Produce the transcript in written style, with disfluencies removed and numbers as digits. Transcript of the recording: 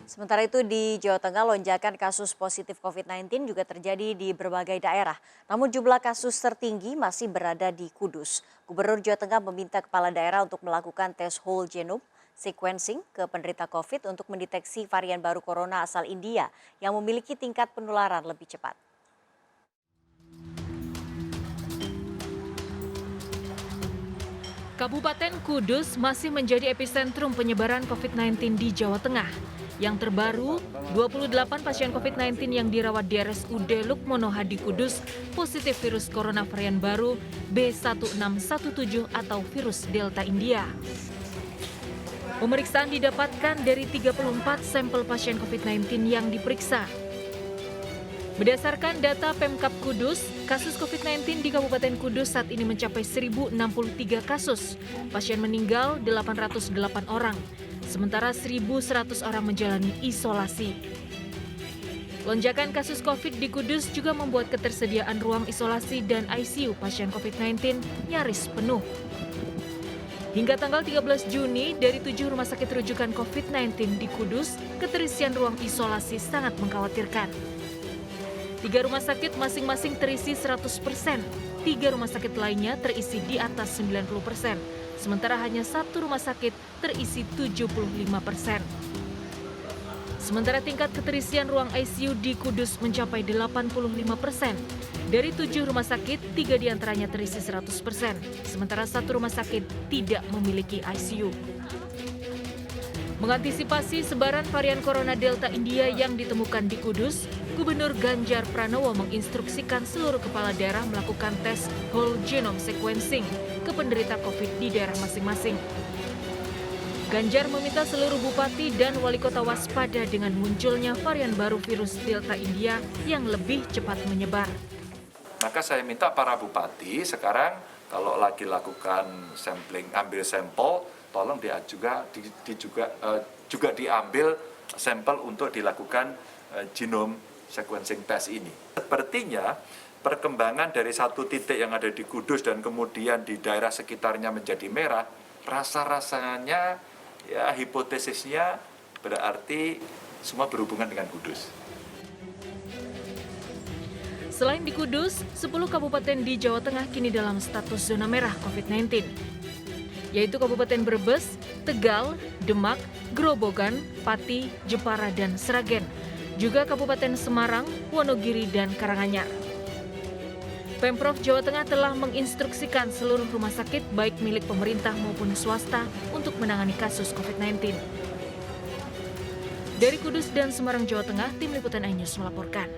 Sementara itu di Jawa Tengah lonjakan kasus positif COVID-19 juga terjadi di berbagai daerah. Namun jumlah kasus tertinggi masih berada di Kudus. Gubernur Jawa Tengah meminta kepala daerah untuk melakukan tes whole genome sequencing ke penderita COVID untuk mendeteksi varian baru corona asal India yang memiliki tingkat penularan lebih cepat. Kabupaten Kudus masih menjadi epicentrum penyebaran COVID-19 di Jawa Tengah. Yang terbaru, 28 pasien COVID-19 yang dirawat di RSUD Lukmono Hadi Kudus positif virus corona varian baru B1617 atau virus Delta India. Pemeriksaan didapatkan dari 34 sampel pasien COVID-19 yang diperiksa. Berdasarkan data Pemkab Kudus, kasus COVID-19 di Kabupaten Kudus saat ini mencapai 1.063 kasus. Pasien meninggal 808 orang, sementara 1.100 orang menjalani isolasi. Lonjakan kasus COVID di Kudus juga membuat ketersediaan ruang isolasi dan ICU pasien COVID-19 nyaris penuh. Hingga tanggal 13 Juni, dari 7 rumah sakit rujukan COVID-19 di Kudus, keterisian ruang isolasi sangat mengkhawatirkan. 3 rumah sakit masing-masing terisi 100%, 3 rumah sakit lainnya terisi di atas 90%, sementara hanya 1 rumah sakit terisi 75%. Sementara tingkat keterisian ruang ICU di Kudus mencapai 85%. Dari 7 rumah sakit, 3 diantaranya terisi 100%, sementara 1 rumah sakit tidak memiliki ICU. Mengantisipasi sebaran varian corona Delta India yang ditemukan di Kudus, Gubernur Ganjar Pranowo menginstruksikan seluruh kepala daerah melakukan tes whole genome sequencing ke penderita COVID di daerah masing-masing. Ganjar meminta seluruh bupati dan wali kota waspada dengan munculnya varian baru virus Delta India yang lebih cepat menyebar. Maka saya minta para bupati sekarang kalau lagi lakukan sampling, ambil sampel, tolong juga diambil sampel untuk dilakukan genome sequencing test ini. Sepertinya perkembangan dari satu titik yang ada di Kudus dan kemudian di daerah sekitarnya menjadi merah, rasa-rasanya ya hipotesisnya berarti semua berhubungan dengan Kudus. Selain di Kudus, 10 kabupaten di Jawa Tengah kini dalam status zona merah COVID-19, yaitu Kabupaten Brebes, Tegal, Demak, Grobogan, Pati, Jepara, dan Sragen. Juga Kabupaten Semarang, Wonogiri, dan Karanganyar. Pemprov Jawa Tengah telah menginstruksikan seluruh rumah sakit baik milik pemerintah maupun swasta untuk menangani kasus COVID-19. Dari Kudus dan Semarang, Jawa Tengah, Tim Liputan iNews melaporkan.